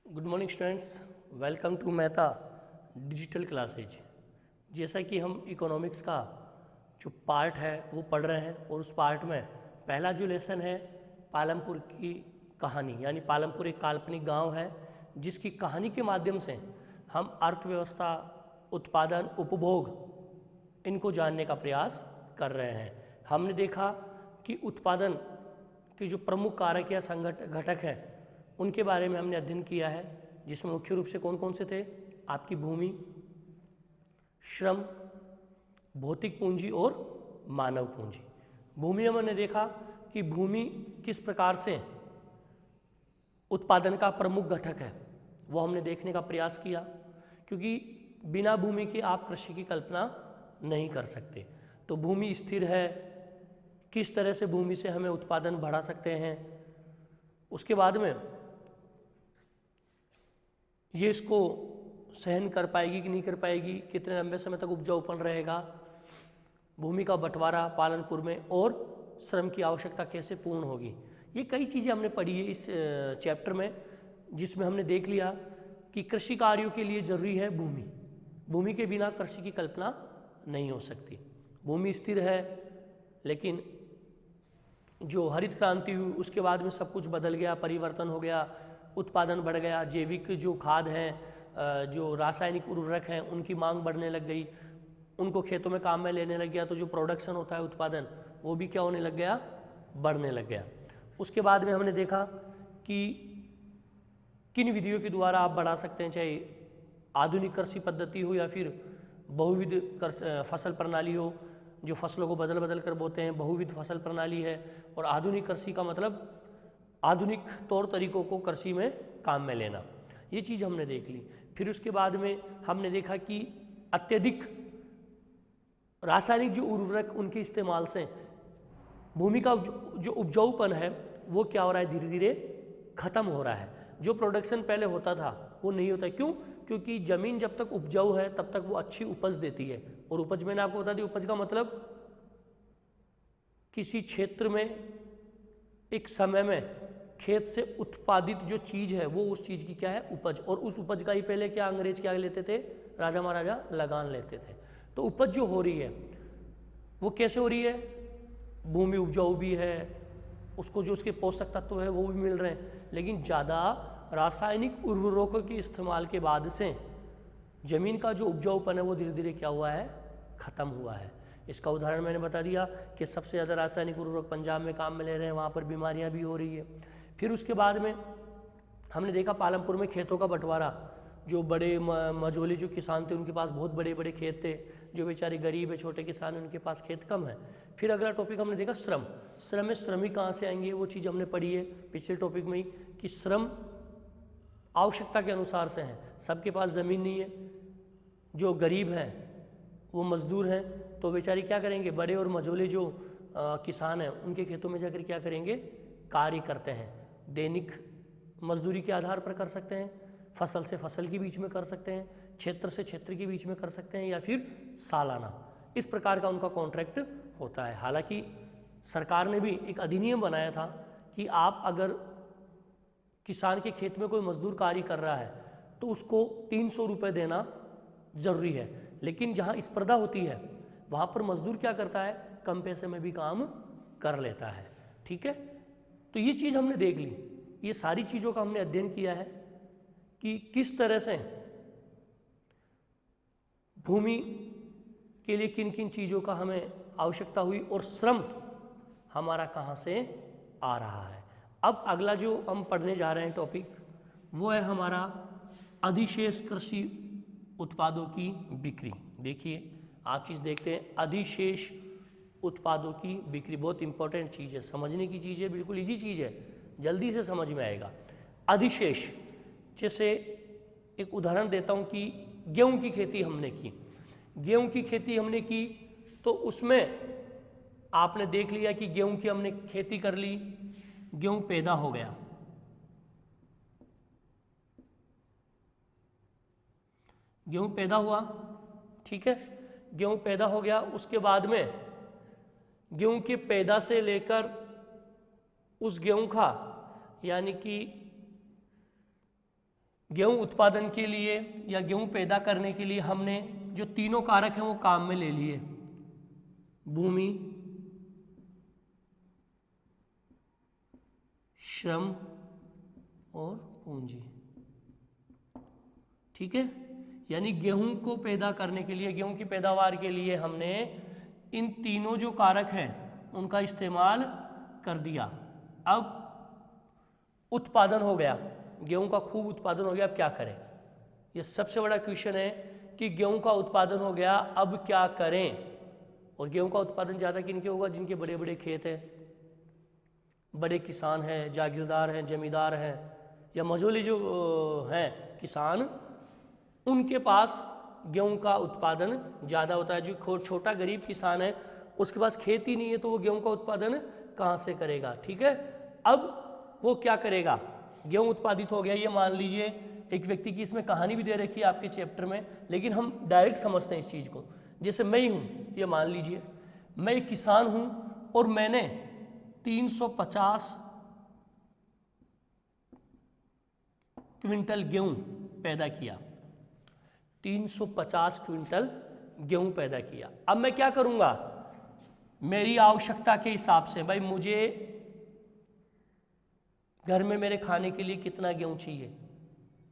Good morning students, welcome to Mehta digital classes. जैसा कि हम इकोनॉमिक्स का जो पार्ट है वो पढ़ रहे हैं और उस पार्ट में पहला जो लेसन है पालमपुर की कहानी, यानी पालमपुर एक काल्पनिक गांव है जिसकी कहानी के माध्यम से हम अर्थव्यवस्था, उत्पादन, उपभोग इनको जानने का प्रयास कर रहे हैं। हमने देखा कि उत्पादन के जो प्रमुख कारक या घटक हैं उनके बारे में हमने अध्ययन किया है, जिसमें मुख्य रूप से कौन कौन से थे? आपकी भूमि, श्रम, भौतिक पूंजी और मानव पूंजी। भूमि में हमने देखा कि भूमि किस प्रकार से उत्पादन का प्रमुख घटक है, वो हमने देखने का प्रयास किया, क्योंकि बिना भूमि के आप कृषि की कल्पना नहीं कर सकते। तो भूमि स्थिर है, किस तरह से भूमि से हमें उत्पादन बढ़ा सकते हैं। उसके बाद में ये इसको सहन कर पाएगी कि नहीं कर पाएगी, कितने लंबे समय तक उपजाऊपन रहेगा, भूमि का बंटवारा पालनपुर में, और श्रम की आवश्यकता कैसे पूर्ण होगी। ये कई चीज़ें हमने पढ़ी है इस चैप्टर में, जिसमें हमने देख लिया कि कृषि कार्यों के लिए जरूरी है भूमि। भूमि के बिना कृषि की कल्पना नहीं हो सकती। भूमि स्थिर है, लेकिन जो हरित क्रांति हुई उसके बाद में सब कुछ बदल गया, परिवर्तन हो गया, उत्पादन बढ़ गया, जैविक जो खाद हैं, जो रासायनिक उर्वरक हैं, उनकी मांग बढ़ने लग गई, उनको खेतों में काम में लेने लग गया, तो जो प्रोडक्शन होता है उत्पादन वो भी क्या होने लग गया, बढ़ने लग गया। उसके बाद में हमने देखा कि किन विधियों के द्वारा आप बढ़ा सकते हैं, चाहे आधुनिक कृषि पद्धति हो या फिर बहुविध फसल प्रणाली हो, जो फसलों को बदल बदल कर बोते हैं, बहुविध फसल प्रणाली है। और आधुनिक कृषि का मतलब आधुनिक तौर तरीकों को कृषि में काम में लेना। ये चीज़ हमने देख ली। फिर उसके बाद में हमने देखा कि अत्यधिक रासायनिक जो उर्वरक उनके इस्तेमाल से भूमि का जो उपजाऊपन है वो क्या हो रहा है, धीरे धीरे खत्म हो रहा है। जो प्रोडक्शन पहले होता था वो नहीं होता। क्यों? क्योंकि ज़मीन जब तक उपजाऊ है तब तक वो अच्छी उपज देती है। और उपज, मैंने आपको बता दी, उपज का मतलब किसी क्षेत्र में एक समय में खेत से उत्पादित जो चीज़ है वो उस चीज़ की क्या है, उपज। और उस उपज का ही पहले क्या अंग्रेज क्या लेते थे, राजा महाराजा लगान लेते थे। तो उपज जो हो रही है वो कैसे हो रही है, भूमि उपजाऊ भी है, उसको जो उसके पोषक तत्व है वो भी मिल रहे हैं, लेकिन ज़्यादा रासायनिक उर्वरकों के इस्तेमाल के बाद से ज़मीन का जो उपजाऊपन है वो धीरे धीरे क्या हुआ है, ख़त्म हुआ है। इसका उदाहरण मैंने बता दिया कि सबसे ज़्यादा रासायनिक उर्वरक पंजाब में काम में ले रहे हैं, वहाँ पर बीमारियाँ भी हो रही है। फिर उसके बाद में हमने देखा पालमपुर में खेतों का बंटवारा। जो बड़े मझोले जो किसान थे उनके पास बहुत बड़े बड़े खेत थे, जो बेचारे गरीब है, छोटे किसान हैं, उनके पास खेत कम है। फिर अगला टॉपिक हमने देखा श्रम। श्रम में श्रमिक कहाँ से आएंगे, वो चीज़ हमने पढ़ी है पिछले टॉपिक में ही, कि श्रम आवश्यकता के अनुसार से हैं। सबके पास ज़मीन नहीं है, जो गरीब हैं वो मजदूर हैं, तो बेचारे क्या करेंगे, बड़े और मझोले जो किसान हैं उनके खेतों में जाकर क्या करेंगे, कार्य करते हैं। दैनिक मजदूरी के आधार पर कर सकते हैं, फसल से फसल के बीच में कर सकते हैं, क्षेत्र से क्षेत्र के बीच में कर सकते हैं, या फिर सालाना। इस प्रकार का उनका कॉन्ट्रैक्ट होता है। हालांकि सरकार ने भी एक अधिनियम बनाया था कि आप अगर किसान के खेत में कोई मजदूर कार्य कर रहा है तो उसको 300 रुपये देना ज़रूरी है। लेकिन जहाँ स्पर्धा होती है वहाँ पर मजदूर क्या करता है, कम पैसे में भी काम कर लेता है। ठीक है, तो ये चीज़ हमने देख ली। ये सारी चीज़ों का हमने अध्ययन किया है कि किस तरह से भूमि के लिए किन किन चीज़ों का हमें आवश्यकता हुई और श्रम हमारा कहाँ से आ रहा है। अब अगला जो हम पढ़ने जा रहे हैं टॉपिक वो है हमारा अधिशेष कृषि उत्पादों की बिक्री। देखिए, आप चीज़ देखते हैं, अधिशेष उत्पादों की बिक्री बहुत इंपॉर्टेंट चीज़ है, समझने की चीज़ है, बिल्कुल इजी चीज़ है, जल्दी से समझ में आएगा। अधिशेष, जैसे एक उदाहरण देता हूँ कि गेहूं की खेती हमने की, गेहूं की खेती हमने की तो उसमें आपने देख लिया कि गेहूं की हमने खेती कर ली, गेहूं पैदा हो गया, गेहूं पैदा हुआ, ठीक है, गेहूं पैदा हो गया। उसके बाद में गेहूं के पैदा से लेकर उस गेहूं का यानी कि गेहूं उत्पादन के लिए या गेहूं पैदा करने के लिए हमने जो तीनों कारक हैं वो काम में ले लिए, भूमि, श्रम और पूंजी। ठीक है, यानी गेहूं को पैदा करने के लिए, गेहूं की पैदावार के लिए हमने इन तीनों जो कारक हैं उनका इस्तेमाल कर दिया। अब उत्पादन हो गया, गेहूं का खूब उत्पादन हो गया, अब क्या करें? ये सबसे बड़ा क्वेश्चन है कि गेहूं का उत्पादन हो गया, अब क्या करें? और गेहूं का उत्पादन ज़्यादा किनके होगा? जिनके बड़े बड़े खेत हैं, बड़े किसान हैं, जागीरदार हैं, जमींदार हैं, या मझोले जो हैं किसान, उनके पास गेहूं का उत्पादन ज़्यादा होता है। जो छोटा गरीब किसान है उसके पास खेती नहीं है तो वो गेहूं का उत्पादन कहाँ से करेगा? ठीक है, अब वो क्या करेगा? गेहूं उत्पादित हो गया, ये मान लीजिए एक व्यक्ति की इसमें कहानी भी दे रखी है आपके चैप्टर में, लेकिन हम डायरेक्ट समझते हैं इस चीज़ को। जैसे मैं ही हूँ, ये मान लीजिए मैं एक किसान हूँ और मैंने 350 क्विंटल गेहूं पैदा किया, 350 क्विंटल गेहूं पैदा किया। अब मैं क्या करूँगा? मेरी आवश्यकता के हिसाब से, भाई मुझे घर में मेरे खाने के लिए कितना गेहूं चाहिए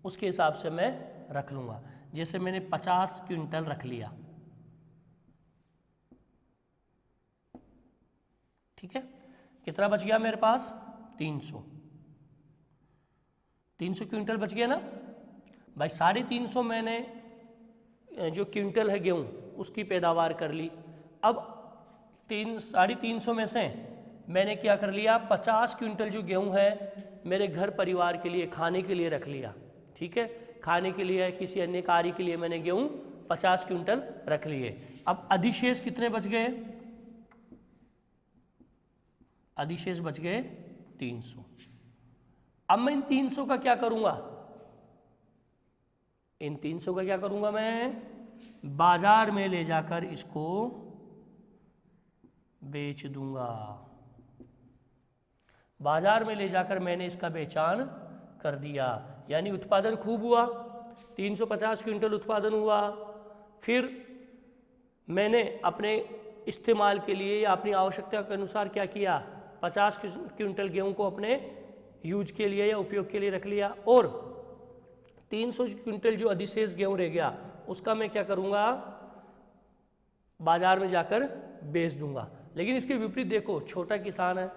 उसके हिसाब से मैं रख लूँगा। जैसे मैंने 50 क्विंटल रख लिया, ठीक है, कितना बच गया मेरे पास? 300 क्विंटल बच गया ना भाई। 350 मैंने जो क्विंटल है गेहूं उसकी पैदावार कर ली। अब 350 में से मैंने क्या कर लिया? 50 क्विंटल जो गेहूं है मेरे घर परिवार के लिए खाने के लिए रख लिया। ठीक है, खाने के लिए, किसी अन्य कार्य के लिए मैंने गेहूं 50 क्विंटल रख लिए। अब अधिशेष कितने बच गए? अधिशेष बच गए 300। अब मैं इन 300 का क्या करूंगा? इन 300 का क्या करूंगा? मैं बाजार में ले जाकर इसको बेच दूंगा। बाजार में ले जाकर मैंने इसका बेचान कर दिया, यानी उत्पादन खूब हुआ, 350 क्विंटल उत्पादन हुआ। फिर मैंने अपने इस्तेमाल के लिए या अपनी आवश्यकता के अनुसार क्या किया? 50 क्विंटल गेहूं को अपने यूज के लिए या उपयोग के लिए रख लिया, और 300 क्विंटल जो अधिशेष गेहूं रह गया उसका मैं क्या करूंगा? बाजार में जाकर बेच दूंगा। लेकिन इसके विपरीत देखो, छोटा किसान है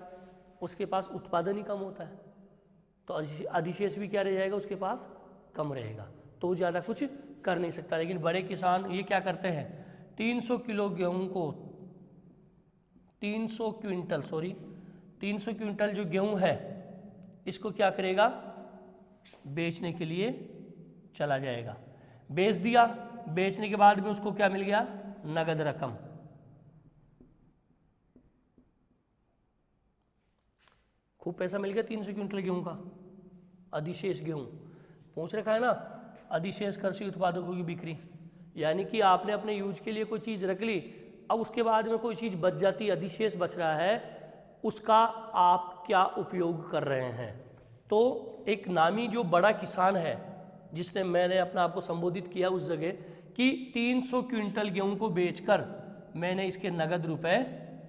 उसके पास उत्पादन ही कम होता है, तो अधिशेष भी क्या रह जाएगा? उसके पास कम रहेगा, तो ज़्यादा कुछ कर नहीं सकता। लेकिन बड़े किसान ये क्या करते हैं? 300 किलो गेहूं को 300 क्विंटल जो गेहूं है इसको क्या करेगा? बेचने के लिए चला जाएगा। बेच दिया, बेचने के बाद में उसको क्या मिल गया? नगद रकम। खूब पैसा मिल गया 300 क्विंटल गेहूं का। अधिशेष गेहूं पूछ रखा है ना, अधिशेष कृषि उत्पादकों की बिक्री, यानी कि आपने अपने यूज के लिए कोई चीज़ रख ली, अब उसके बाद में कोई चीज़ बच जाती है, अधिशेष बच रहा है, उसका आप क्या उपयोग कर रहे हैं? तो एक नामी जो बड़ा किसान है जिसने मैंने अपना आपको संबोधित किया उस जगह कि 300 क्विंटल गेहूं को बेचकर मैंने इसके नगद रुपए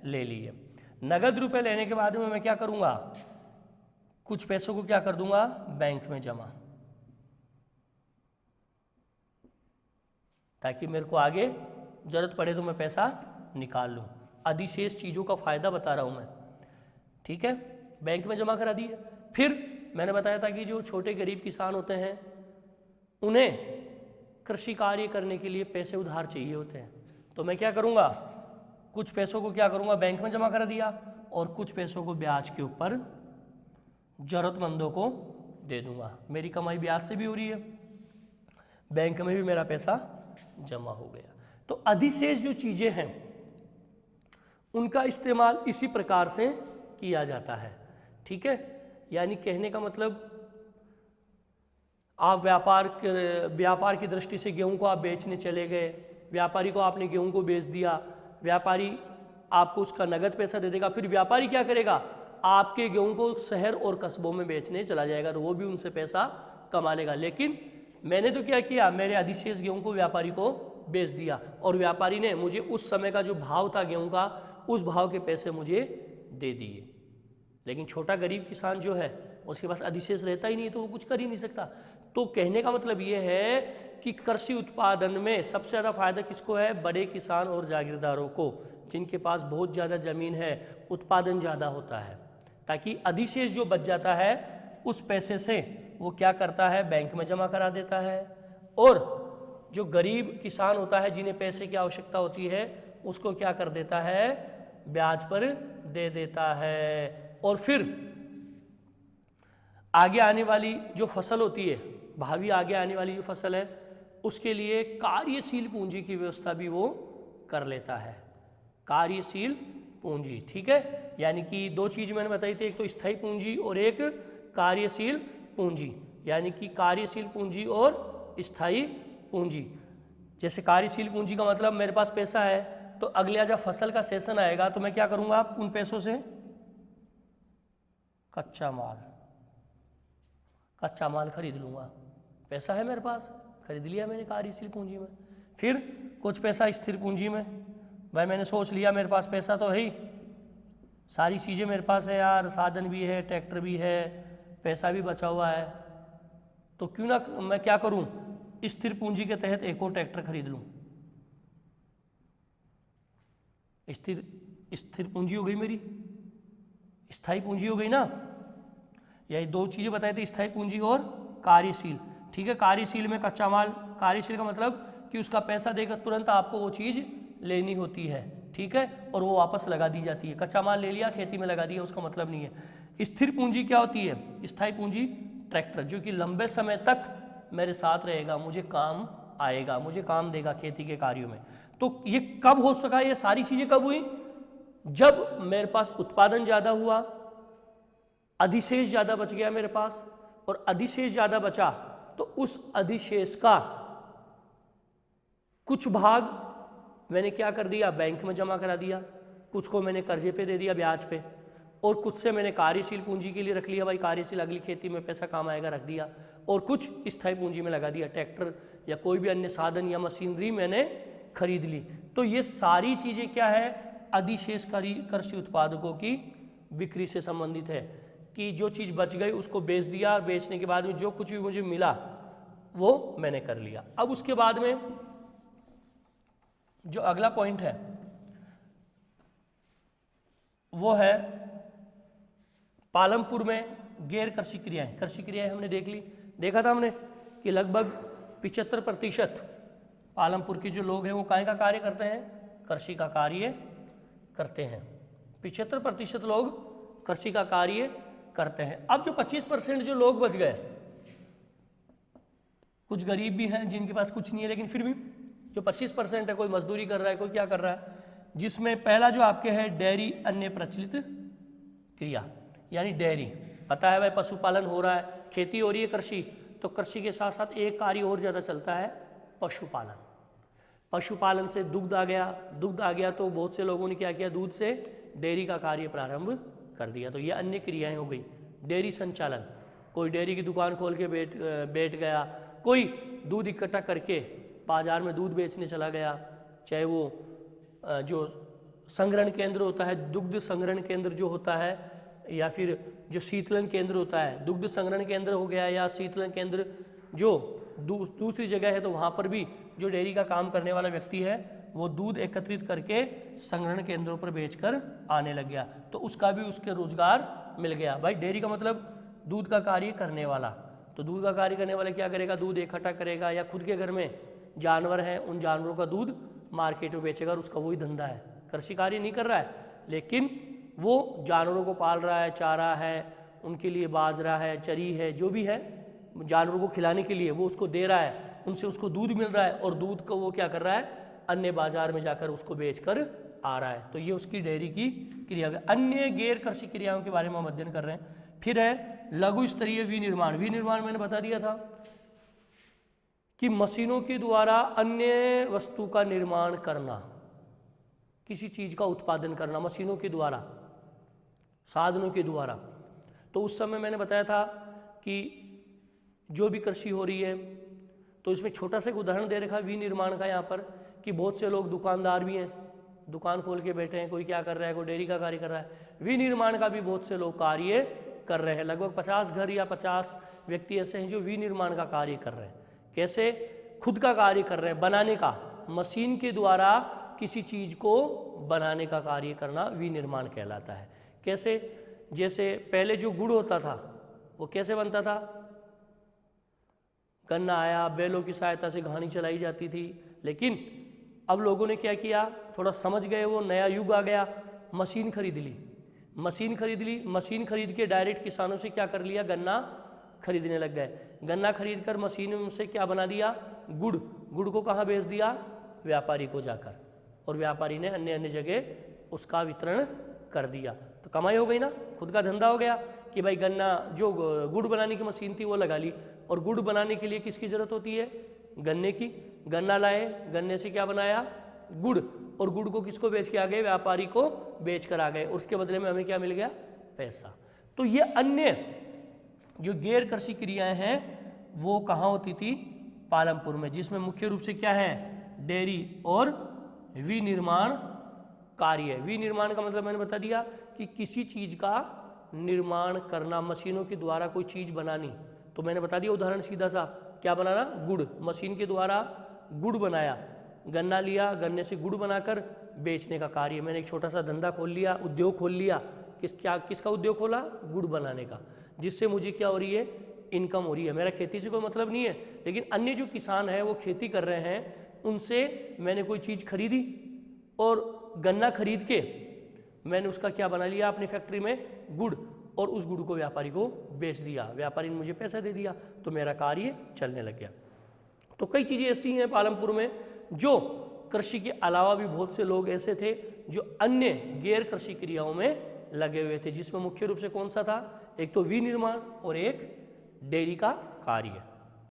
ले लिए। नगद रुपए लेने के बाद में मैं क्या करूंगा? कुछ पैसों को क्या कर दूंगा? बैंक में जमा, ताकि मेरे को आगे जरूरत पड़े तो मैं पैसा निकाल लूं। अधिशेष चीज़ों का फायदा बता रहा हूं मैं, ठीक है। बैंक में जमा करा दिए। फिर मैंने बताया था कि जो छोटे गरीब किसान होते हैं उन्हें कृषि कार्य करने के लिए पैसे उधार चाहिए होते हैं, तो मैं क्या करूंगा? कुछ पैसों को क्या करूंगा? बैंक में जमा करा दिया, और कुछ पैसों को ब्याज के ऊपर जरूरतमंदों को दे दूंगा। मेरी कमाई ब्याज से भी हो रही है, बैंक में भी मेरा पैसा जमा हो गया। तो अधिशेष जो चीज़ें हैं उनका इस्तेमाल इसी प्रकार से किया जाता है, ठीक है। यानी कहने का मतलब, आप व्यापार की दृष्टि से गेहूं को आप बेचने चले गए, व्यापारी को आपने गेहूं को बेच दिया, व्यापारी आपको उसका नगद पैसा दे देगा, फिर व्यापारी क्या करेगा? आपके गेहूं को शहर और कस्बों में बेचने चला जाएगा, तो वो भी उनसे पैसा कमा लेगा। लेकिन मैंने तो क्या किया, मेरे अधिशेष गेहूं को व्यापारी को बेच दिया और व्यापारी ने मुझे उस समय का जो भाव था गेहूं का, उस भाव के पैसे मुझे दे दिए। लेकिन छोटा गरीब किसान जो है उसके पास अधिशेष रहता ही नहीं, तो वो कुछ कर ही नहीं सकता। तो कहने का मतलब ये है कि कृषि उत्पादन में सबसे ज़्यादा फायदा किसको है, बड़े किसान और जागीरदारों को, जिनके पास बहुत ज़्यादा ज़मीन है, उत्पादन ज़्यादा होता है। ताकि अधिशेष जो बच जाता है उस पैसे से वो क्या करता है, बैंक में जमा करा देता है, और जो गरीब किसान होता है जिन्हें पैसे की आवश्यकता होती है उसको क्या कर देता है, ब्याज पर दे देता है। और फिर आगे आने वाली जो फसल होती है, भावी आगे आने वाली जो फसल है, उसके लिए कार्यशील पूंजी की व्यवस्था भी वो कर लेता है। कार्यशील पूंजी, ठीक है, यानी कि दो चीज मैंने बताई थी, एक तो स्थायी पूंजी और एक कार्यशील पूंजी। यानी कि कार्यशील पूंजी और स्थायी पूंजी। जैसे कार्यशील पूंजी का मतलब मेरे पास पैसा है, तो अगले जब फसल का सेशन आएगा तो मैं क्या करूंगा, उन पैसों से कच्चा माल खरीद लूंगा। पैसा है मेरे पास, खरीद लिया मैंने कार्यशील पूंजी में। फिर कुछ पैसा स्थिर पूंजी में, भाई मैंने सोच लिया मेरे पास पैसा तो है ही, सारी चीज़ें मेरे पास है यार, साधन भी है, ट्रैक्टर भी है, पैसा भी बचा हुआ है, तो क्यों ना मैं क्या करूं, स्थिर पूंजी के तहत एक और ट्रैक्टर खरीद लूं। स्थिर पूंजी हो गई मेरी, स्थायी पूंजी हो गई ना। यही दो चीज़ें बताई थी, स्थायी पूंजी और कार्यशील। ठीक है, कार्यशील में कच्चा माल, कार्यशील का मतलब कि उसका पैसा देकर तुरंत आपको वो चीज़ लेनी होती है, ठीक है, और वो वापस लगा दी जाती है। कच्चा माल ले लिया, खेती में लगा दिया, उसका मतलब नहीं है। स्थिर पूंजी क्या होती है, स्थायी पूंजी ट्रैक्टर, जो कि लंबे समय तक मेरे साथ रहेगा, मुझे काम आएगा, मुझे काम देगा खेती के कार्यों में। तो ये कब हो सका, ये सारी चीज़ें कब हुई, जब मेरे पास उत्पादन ज़्यादा हुआ, अधिशेष ज़्यादा बच गया मेरे पास, और अधिशेष ज़्यादा बचा तो उस अधिशेष का कुछ भाग मैंने क्या कर दिया, बैंक में जमा करा दिया, कुछ को मैंने कर्जे पे दे दिया ब्याज पे, और कुछ से मैंने कार्यशील पूंजी के लिए रख लिया, भाई कार्यशील अगली खेती में पैसा काम आएगा, रख दिया, और कुछ स्थायी पूंजी में लगा दिया, ट्रैक्टर या कोई भी अन्य साधन या मशीनरी मैंने खरीद ली। तो ये सारी चीज़ें क्या है, अधिशेषकारी कृषि उत्पादकों की बिक्री से संबंधित है, कि जो चीज़ बच गई उसको बेच दिया, बेचने के बाद में जो कुछ भी मुझे मिला वो मैंने कर लिया। अब उसके बाद में जो अगला पॉइंट है वो है पालमपुर में गैर कृषि क्रियाएं। कृषि क्रियाएं हमने देखा था हमने कि लगभग 75% पालमपुर के जो लोग हैं वो काय का कार्य करते हैं, कृषि का कार्य करते हैं। 75% लोग कृषि का कार्य करते हैं। अब जो 25% जो लोग बच गए, कुछ गरीब भी हैं जिनके पास कुछ नहीं है, लेकिन फिर भी जो 25% है, कोई मजदूरी कर रहा है, कोई क्या कर रहा है, जिसमें पहला जो आपके है डेयरी अन्य प्रचलित क्रिया, यानी डेयरी, पता है भाई पशुपालन हो रहा है, खेती हो रही है कृषि, तो कृषि के साथ साथ एक कार्य और ज़्यादा चलता है, पशुपालन। पशुपालन से दुग्ध आ गया तो बहुत से लोगों ने क्या किया, दूध से डेयरी का कार्य प्रारंभ कर दिया। तो ये अन्य क्रियाएं हो गई। डेयरी संचालन, कोई डेयरी की दुकान खोल के बैठ गया, कोई दूध इकट्ठा करके बाजार में दूध बेचने चला गया, चाहे वो जो संग्रहण केंद्र होता है, दुग्ध संग्रहण केंद्र जो होता है, या फिर जो शीतलन केंद्र होता है, दुग्ध संग्रहण केंद्र हो गया, या शीतलन केंद्र जो दूसरी जगह है, तो वहाँ पर भी जो डेयरी का काम करने वाला व्यक्ति है वो दूध एकत्रित करके संग्रहण केंद्रों पर बेचकर आने लग गया, तो उसका भी उसके रोजगार मिल गया। भाई डेयरी का मतलब दूध का कार्य करने वाला, तो दूध का कार्य करने वाला क्या करेगा, दूध इकट्ठा करेगा, या खुद के घर में जानवर हैं उन जानवरों का दूध मार्केट में बेचेगा, और उसका वही धंधा है। कृषि कार्य नहीं कर रहा है, लेकिन वो जानवरों को पाल रहा है, चारा है, उनके लिए बाजरा है, चरी है, जो भी है जानवरों को खिलाने के लिए वो उसको दे रहा है, उनसे उसको दूध मिल रहा है, और दूध को वो क्या कर रहा है, अन्य बाजार में जाकर उसको बेचकर आ रहा है। तो ये उसकी डेयरी की क्रिया। अन्य गैर कृषि क्रियाओं के बारे में हम अध्ययन कर रहे हैं। फिर है लघु स्तरीय विनिर्माण। विनिर्माण मैंने बता दिया था कि मशीनों के द्वारा अन्य वस्तु का निर्माण करना, किसी चीज़ का उत्पादन करना मशीनों के द्वारा, साधनों के द्वारा। तो उस समय मैंने बताया था कि जो भी कृषि हो रही है, तो इसमें छोटा सा एक उदाहरण दे रखा है विनिर्माण का यहाँ पर, कि बहुत से लोग दुकानदार भी हैं, दुकान खोल के बैठे हैं, कोई क्या कर रहा है, कोई डेयरी का कार्य कर रहा है। विनिर्माण का भी बहुत से लोग कार्य कर रहे हैं, लगभग 50 घर या 50 व्यक्ति ऐसे हैं जो विनिर्माण का कार्य कर रहे हैं। कैसे? खुद का कार्य कर रहे हैं, बनाने का, मशीन के द्वारा किसी चीज को बनाने का कार्य करना विनिर्माण कहलाता है। कैसे? जैसे पहले जो गुड़ होता था वो कैसे बनता था? गन्ना आया, बैलों की सहायता से घानी चलाई जाती थी, लेकिन अब लोगों ने क्या किया, थोड़ा समझ गए, वो नया युग आ गया, मशीन खरीद ली। मशीन खरीद के डायरेक्ट किसानों से क्या कर लिया, गन्ना खरीदने लग गए। गन्ना खरीद कर मशीन से क्या बना दिया, गुड़ को कहाँ बेच दिया, व्यापारी को जाकर, और व्यापारी ने अन्य अन्य जगह उसका वितरण कर दिया। तो कमाई हो गई ना, खुद का धंधा हो गया कि भाई गन्ना जो गुड़ बनाने की मशीन थी वो लगा ली, और गुड़ बनाने के लिए किसकी ज़रूरत होती है, गन्ने की। गन्ना लाए, गन्ने से क्या बनाया, गुड़, और गुड़ को किसको बेच के आ गए, व्यापारी को बेच कर आ गए, उसके बदले में हमें क्या मिल गया, पैसा। तो ये अन्य जो गैर कृषि क्रियाएं हैं वो कहाँ होती थी, पालमपुर में, जिसमें मुख्य रूप से क्या है, डेयरी और विनिर्माण कार्य। विनिर्माण का मतलब मैंने बता दिया कि किसी चीज का निर्माण करना, मशीनों के द्वारा कोई चीज बनानी। तो मैंने बता दिया उदाहरण सीधा सा, क्या बनाना, गुड़, मशीन के द्वारा गुड़ बनाया, गन्ना लिया, गन्ने से गुड़ बनाकर बेचने का कार्य। मैंने एक छोटा सा धंधा खोल लिया, उद्योग खोल लिया, किसका उद्योग खोला, गुड़ बनाने का, जिससे मुझे क्या हो रही है, इनकम हो रही है। मेरा खेती से कोई मतलब नहीं है, लेकिन अन्य जो किसान है वो खेती कर रहे हैं, उनसे मैंने कोई चीज़ खरीदी और गन्ना खरीद के मैंने उसका क्या बना लिया, अपनी फैक्ट्री में गुड़, और उस गुड़ को व्यापारी को बेच दिया, व्यापारी ने मुझे पैसा दे दिया, तो मेरा कार्य चलने लग गया। तो कई चीज़ें ऐसी हैं पालमपुर में, जो कृषि के अलावा भी बहुत से लोग ऐसे थे जो अन्य गैर कृषि क्रियाओं में लगे हुए थे, जिसमें मुख्य रूप से कौन सा था, एक तो विनिर्माण और एक डेयरी का कार्य।